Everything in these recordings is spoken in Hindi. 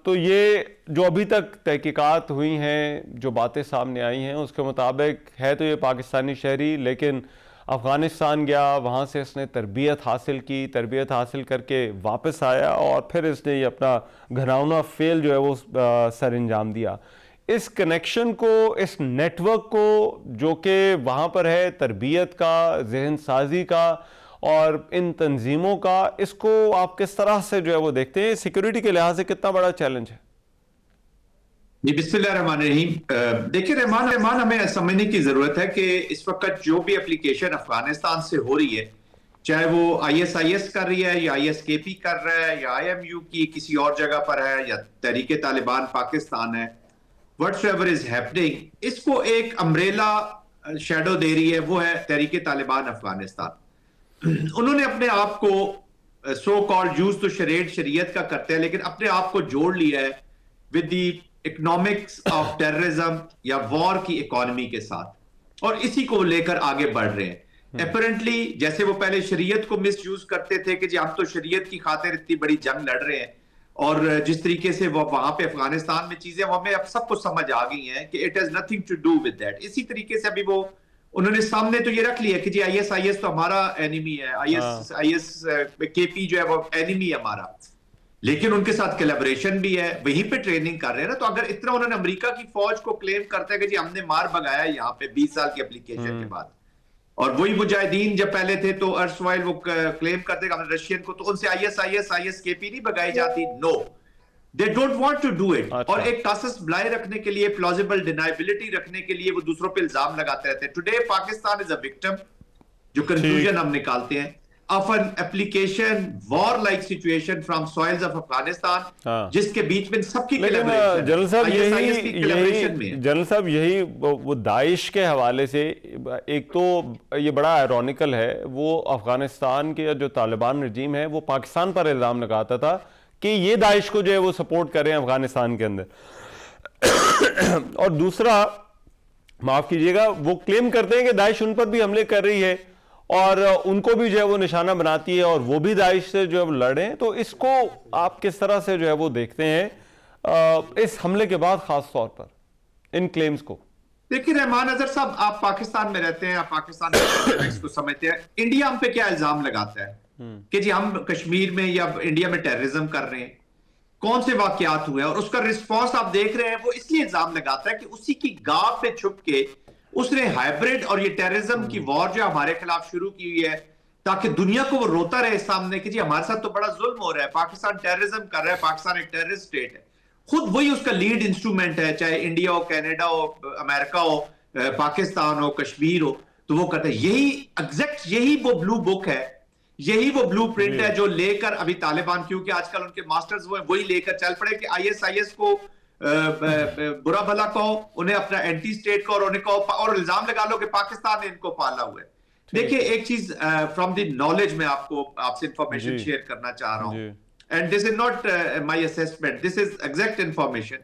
तो ये जो अभी तक तहकीकात हुई हैं, जो बातें सामने आई हैं, उसके मुताबिक है तो ये पाकिस्तानी शहरी, लेकिन अफ़गानिस्तान गया, वहाँ से इसने तरबियत हासिल की, तरबियत हासिल करके वापस आया और फिर इसने ये अपना घिनौना फेल जो है वो सर अंजाम दिया। इस कनेक्शन को, इस नेटवर्क को जो कि वहाँ पर है, तरबियत का, जहन साजी का और इन तंजीमों का, इसको आप किस तरह से जो है वो देखते हैं? सिक्योरिटी के लिहाज से कितना बड़ा चैलेंज है? जी, बिस्मिल्लाहिर्रहमानिर्रहीम। देखिए, रहमान हमें समझने की जरूरत है कि इस वक्त जो भी एप्लीकेशन अफगानिस्तान से हो रही है, चाहे वो ISIS कर रही है या ISKP कर रहा है या IMU की किसी और जगह पर है या तहरीक तालिबान पाकिस्तान है, व्हाटएवर इज हैपनिंग, इसको एक अम्ब्रेला शेडो दे रही है, वो है तहरीक तालिबान अफगानिस्तान। उन्होंने अपने आप को सो कॉल्ड यूज तो शरीयत का करते हैं, लेकिन अपने आप को जोड़ लिया है with the economics of terrorism या वॉर की इकोनॉमी के साथ, और इसी को लेकर आगे बढ़ रहे हैं। अपरेंटली जैसे वो पहले शरीयत को मिस यूज करते थे कि जी हम तो शरीयत की खातिर इतनी बड़ी जंग लड़ रहे हैं, और जिस तरीके से वो वहां पे अफगानिस्तान में चीजें वो हमें अब सबको समझ आ गई हैं कि it has nothing to do with that. इसी तरीके से अभी वो उन्होंने सामने तो ये रख लिया कि जी ISIS तो हमारा एनिमी है, ISKP जो है वो एनिमी है हमारा, लेकिन उनके साथ कोलैबोरेशन भी है, वहीं पे ट्रेनिंग कर रहे हैं ना। तो अगर इतना उन्होंने अमेरिका की फौज को क्लेम करते हैं कि जी हमने मार भगाया यहाँ पे 20 साल की एप्लीकेशन के बाद, और वही मुजाहिदीन जब पहले थे तो अर्सवाइल वो क्लेम करते हैं हमने रशियन को, तो उनसे ISKP नहीं भगाई जाती। No, they don't want to do it. और एक टासस ब्लाई रखने के लिए, प्लॉजिबल डिनाइबिलिटी रखने के लिए वो दूसरों पे इल्जाम लगाते रहते हैं। Today Pakistan is a victim, जो कंक्लूजन हम निकालते हैं, of an application war like situation from soils of Afghanistan, जिसके बीच में सबकी कोलैबोरेशन। जनरल साहब यही वो दाइश के हवाले से, एक तो ये बड़ा आयरॉनिकल है, वो अफगानिस्तान के जो तालिबान रजीम है वो पाकिस्तान पर इल्जाम लगाता था कि ये दाइश को जो है वो सपोर्ट कर रहे हैं अफगानिस्तान के अंदर। और दूसरा, माफ कीजिएगा, वो क्लेम करते हैं कि दाइश उन पर भी हमले कर रही है और उनको भी जो है वो निशाना बनाती है और वो भी दाइश से जो है वो लड़े। तो इसको आप किस तरह से जो है वो देखते हैं इस हमले के बाद, खास तौर पर इन क्लेम्स को? देखिए रहमान अजहर साहब, आप पाकिस्तान में रहते हैं, आप पाकिस्तान को समझते हैं। इंडिया हम पे क्या इल्जाम लगाता है कि जी हम कश्मीर में या इंडिया में टेररिज्म कर रहे हैं, कौन से वाकयात हुए, और उसका रिस्पॉन्स आप देख रहे हैं। वो इसलिए इल्जाम लगाता है कि उसी की गाह पे छुप के उसने हाइब्रिड और ये टेररिज्म की वॉर जो हमारे खिलाफ शुरू की हुई है, ताकि दुनिया को वो रोता रहे सामने कि जी हमारे साथ तो बड़ा जुल्म हो रहा है, पाकिस्तान टेररिज्म कर रहा है, पाकिस्तान एक टेररिस्ट स्टेट है। खुद वही उसका लीड इंस्ट्रूमेंट है, चाहे इंडिया हो, कनाडा हो, अमेरिका हो, पाकिस्तान हो, कश्मीर हो, तो वो करते हैं। यही एग्जैक्ट यही वो ब्लू बुक है, यही वो ब्लू प्रिंट है जो लेकर अभी तालिबान, क्योंकि आजकल उनके मास्टर्स वो वही लेकर चल पड़े कि ISIS को बुरा भला कहो, उन्हें अपना एंटी स्टेट को, और उन्हें कहो और इल्जाम लगा लो कि पाकिस्तान ने इनको पाला हुआ है। देखिए एक चीज फ्रॉम द नॉलेज में आपसे इंफॉर्मेशन शेयर करना चाह रहा हूं, and this is not my assessment, this is exact information,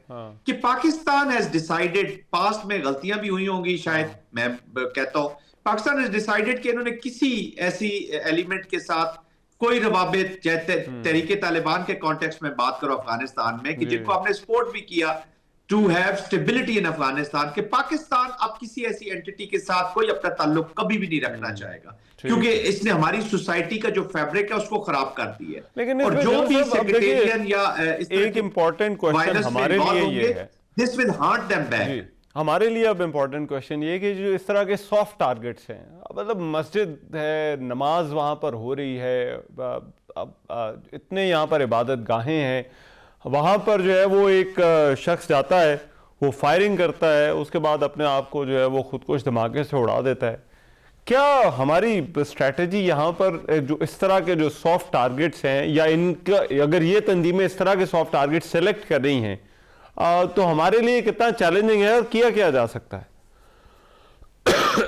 कि पाकिस्तान हैज डिसाइडेड, पास्ट में गलतियां भी हुई होंगी शायद, मैं कहता हूं, पाकिस्तान हैज डिसाइडेड कि इन्होंने किसी ऐसी एलिमेंट के साथ कोई रवाबित, जैसे तहरीके तालिबान के कॉन्टेक्स्ट में बात करो अफगानिस्तान में, कि जिनको हमने सपोर्ट भी किया to have stability in Afghanistan, के पाकिस्तान अब किसी ऐसी एंटिटी के साथ कोई अपना ताल्लुक कभी भी नहीं रखना चाहेगा, क्योंकि इसने हमारी सोसाइटी का जो फैब्रिक है उसको खराब कर दी है। लेकिन और जो भी सेक्रेटेरियन या एक इंपॉर्टेंट क्वेश्चन हमारे लिए ये है, this will hurt them back. हमारे लिए अब इम्पोर्टेंट क्वेश्चन ये कि जो इस तरह के सॉफ्ट टारगेट्स हैं, मतलब मस्जिद है, नमाज वहाँ पर हो रही है, अब इतने यहाँ पर इबादत गाहें हैं, वहाँ पर जो है वो एक शख्स जाता है, वो फायरिंग करता है, उसके बाद अपने आप को जो है वो खुदकुश धमाके से उड़ा देता है। क्या हमारी स्ट्रैटेजी यहाँ पर जो इस तरह के जो सॉफ्ट टारगेट्स हैं, या इनका अगर ये तंजीमें इस तरह के सॉफ्ट टारगेट सेलेक्ट कर रही हैं, तो हमारे लिए कितना चैलेंजिंग है और किया क्या जा सकता है?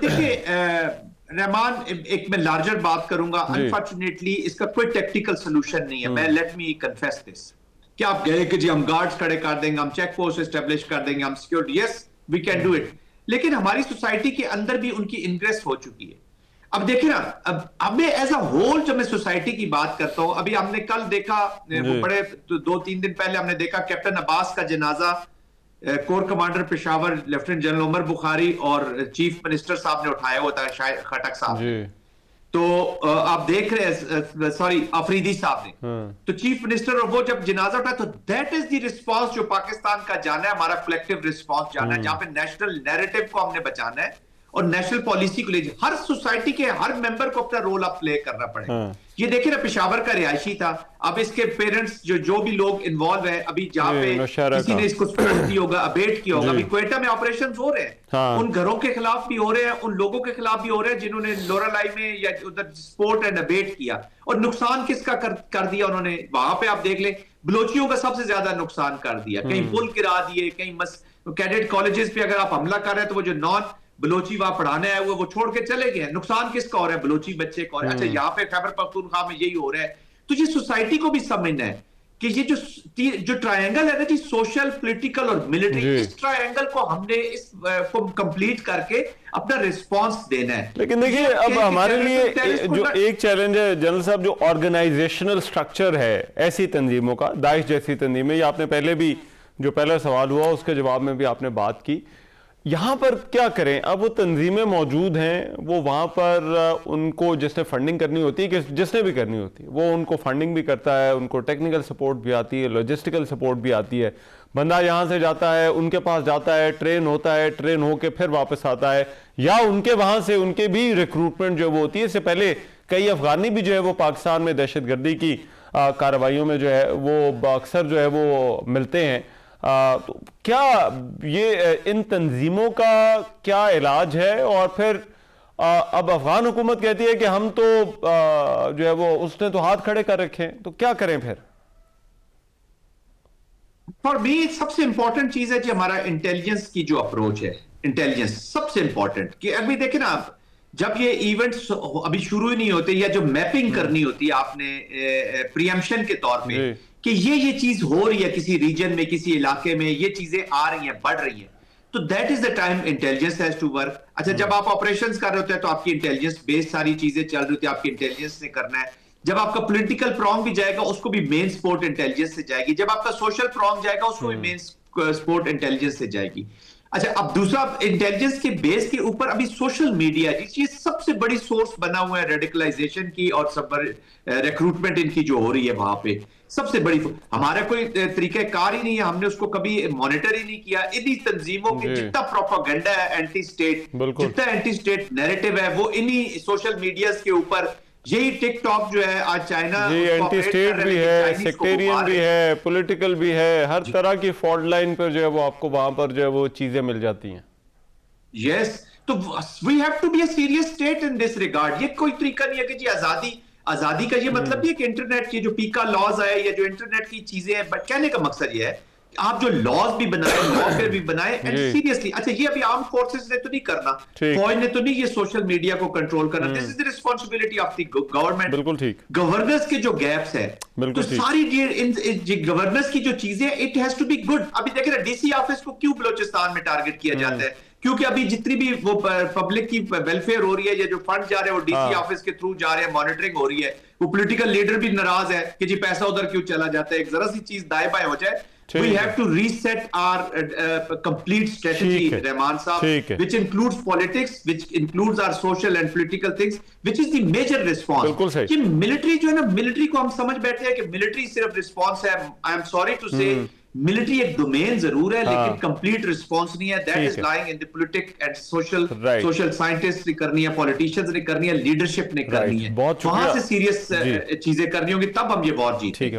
देखिए रहमान, एक मैं लार्जर बात करूंगा, अनफॉर्चुनेटली इसका कोई टेक्निकल सोल्यूशन नहीं है। मैं लेट मी कन्फेस दिस, कि आप कहे कि जी हम गार्ड्स खड़े कर देंगे, हम चेक पोस्ट एस्टेब्लिश कर देंगे, हम security, yes we can do it, लेकिन हमारी सोसाइटी के अंदर भी उनकी इंग्रेस हो चुकी है। अब देखिए ना, अब मैं एज अ होल जब मैं सोसाइटी की बात करता हूं, अभी हमने कल देखा, बड़े 2-3 दिन पहले हमने देखा कैप्टन अब्बास का जनाजा core commander Peshawar lieutenant general Umar Bukhari और चीफ मिनिस्टर साहब ने उठाया हुआ था, शायद खटक साहब ने। तो आप देख रहे हैं, सॉरी अफरीदी साहब ने, तो चीफ मिनिस्टर, और वो जब जनाजा उठाया तो दैट इज द रिस्पांस जो पाकिस्तान का जाना है, हमारा कलेक्टिव रिस्पांस जाना है, जहां पे नेशनल नैरेटिव को हमने बचाना है और नेशनल पॉलिसी को ले, हर सोसाइटी के हर मेंबर को अपना रोल अप प्ले करना पड़ेगा। ये देखिए ना, पेशावर का रिहायशी था, अब इसके पेरेंट्स जो भी लोग इन्वॉल्व है, अभी जहाँ पे किसी ने इसको सपोर्ट किया होगा, अबेट किया होगा, अभी क्वेटा में ऑपरेशंस हो रहे हैं, उन घरों के खिलाफ भी हो रहे हैं, उन लोगों के खिलाफ भी हो रहे हैं जिन्होंने लोरालाई में या उधर सपोर्ट एंड अबेट किया। और नुकसान किसका कर दिया उन्होंने, वहां पे आप देख ले, बलोचियों का सबसे ज्यादा नुकसान कर दिया, कहीं पुल गिरा दिए, कहीं कैडेट कॉलेजेस पे अगर आप हमला कर रहे हैं तो वो जो नॉन बलोची वहां पढ़ाने आए हुए वो छोड़ के चले गए, नुकसान किसका हो रहा है, बलोची बच्चे का हो रहा है। अच्छा, यहाँ पे खैबर पख्तूनख्वा में यही हो रहा है। तो ये सोसाइटी को भी समझना है कि ये जो ट्रायंगल है ना जी, सोशल, पॉलिटिकल और मिलिट्री, इस ट्रायंगल को हमने इसको कंप्लीट करके अपना रिस्पांस देना है। लेकिन देखिए, अब हमारे लिए जो एक चैलेंज है जनरल साहब, जो ऑर्गेनाइजेशनल स्ट्रक्चर है ऐसी तंजीमों का, दाइश जैसी तंजीमें, ये आपने पहले भी, जो पहला सवाल हुआ उसके जवाब में भी आपने बात की, यहाँ पर क्या करें? अब वो तंजीमें मौजूद हैं, वो वहाँ पर उनको जिसने फंडिंग करनी होती है, कि जिसने भी करनी होती है, वो उनको फंडिंग भी करता है, उनको टेक्निकल सपोर्ट भी आती है, लॉजिस्टिकल सपोर्ट भी आती है। बंदा यहाँ से जाता है, उनके पास जाता है, ट्रेन होता है, ट्रेन होके फिर वापस आता है, या उनके वहाँ से उनके भी रिक्रूटमेंट जो वो होती है। इससे पहले कई अफगानी भी जो है वो पाकिस्तान में दहशतगर्दी की कार्रवाइयों में जो है वो अक्सर जो है वो मिलते हैं। तो क्या ये इन तंजीमों का क्या इलाज है? और फिर अब अफगान हुकूमत कहती है कि हम तो जो है वो उसने तो हाथ खड़े कर रखे हैं, तो क्या करें फिर? फॉर मी सबसे इंपॉर्टेंट चीज है जी हमारा इंटेलिजेंस की जो अप्रोच है, इंटेलिजेंस सबसे इंपॉर्टेंट। कि अभी देखे ना आप, जब ये इवेंट्स अभी शुरू ही नहीं होते, या जो मैपिंग करनी होती है आपने प्रीएम्पशन के तौर पे कि ये चीज हो रही है किसी रीजन में, किसी इलाके में, ये चीजें आ रही हैं, बढ़ रही हैं, तो that is the time intelligence has to work. अच्छा, जब आप ऑपरेशंस कर रहे होते हैं तो आपकी इंटेलिजेंस बेस्ड सारी चीजें चल रही होती है, आपकी इंटेलिजेंस ने करना है। जब आपका पॉलिटिकल प्रॉन्ग भी जाएगा उसको भी मेन सपोर्ट इंटेलिजेंस से जाएगी, जब आपका सोशल प्रॉन्ग जाएगा उसको भी मेन सपोर्ट इंटेलिजेंस से जाएगी। अच्छा, अब दूसरा, इंटेलिजेंस के बेस के ऊपर अभी सोशल मीडिया ये सबसे बड़ी सोर्स बना हुआ है रेडिकलाइजेशन की और सब रिक्रूटमेंट इनकी जो हो रही है, वहां पे सबसे बड़ी, हमारा कोई तरीकाकार ही नहीं है, हमने उसको कभी मॉनिटर ही नहीं किया। इन्हीं तंजीमों के जितना प्रोपेगेंडा है एंटी स्टेट, जितना एंटी स्टेट नैरेटिव है, वो इन्हीं सोशल मीडिया के ऊपर, यही टिकटॉक जो है आज चाइना एंटी स्टेट भी है, सेक्टेरियन भी है, पॉलिटिकल भी है, हर तरह की फॉल्ट लाइन पर जो है वो आपको वहां पर जो है वो चीजें मिल जाती हैं। यस, तो we have to be a serious state in this regard. ये कोई तरीका नहीं है कि जी आजादी का ये मतलब ये कि इंटरनेट के जो पीका लॉज आए या जो इंटरनेट की चीजें हैं, बट कहने का मकसद ये है आप जो लॉज भी बनाए, लॉफेयर भी बनाए, एंड सीरियसली। अच्छा, ये अभी आर्म फोर्सेस ने तो नहीं करना, फौज ने तो नहीं ये सोशल मीडिया को कंट्रोल करना, this is the responsibility of the government. बिल्कुल ठीक। गवर्नेंस के जो गैप्स है, तो सारी गवर्नेंस की जो चीजें, it has to be good. अभी देखिए ना, डीसी ऑफिस को क्यों बलोचिस्तान में टारगेट किया जाता है? क्योंकि अभी जितनी भी वो पब्लिक की वेलफेयर हो रही है या जो फंड जा रहे हैं वो डीसी ऑफिस के थ्रू जा रहे हैं, मॉनिटरिंग हो रही है। वो पॉलिटिकल लीडर भी नाराज है कि जी पैसा उधर क्यों चला जाता है। एक जरा सी चीज दाएं बाएं हो जाए, we have to reset our complete strategy, Rahman Saab, which includes politics, which includes our social and political things, which is the major response. कि मिलिट्री जो है ना, मिलिट्री को हम समझ बैठे हैं कि मिलिट्री सिर्फ रिस्पॉन्स है। आई एम सॉरी टू से, मिलिट्री एक डोमेन जरूर है, लेकिन कंप्लीट रिस्पॉन्स नहीं है। That is lying in the politics and social scientist ने करनी है, पॉलिटिशियंस ने करनी है, लीडरशिप ने करनी है। वहां से सीरियस चीजें करनी होंगी, तब हम ये वॉर जीतेंगे।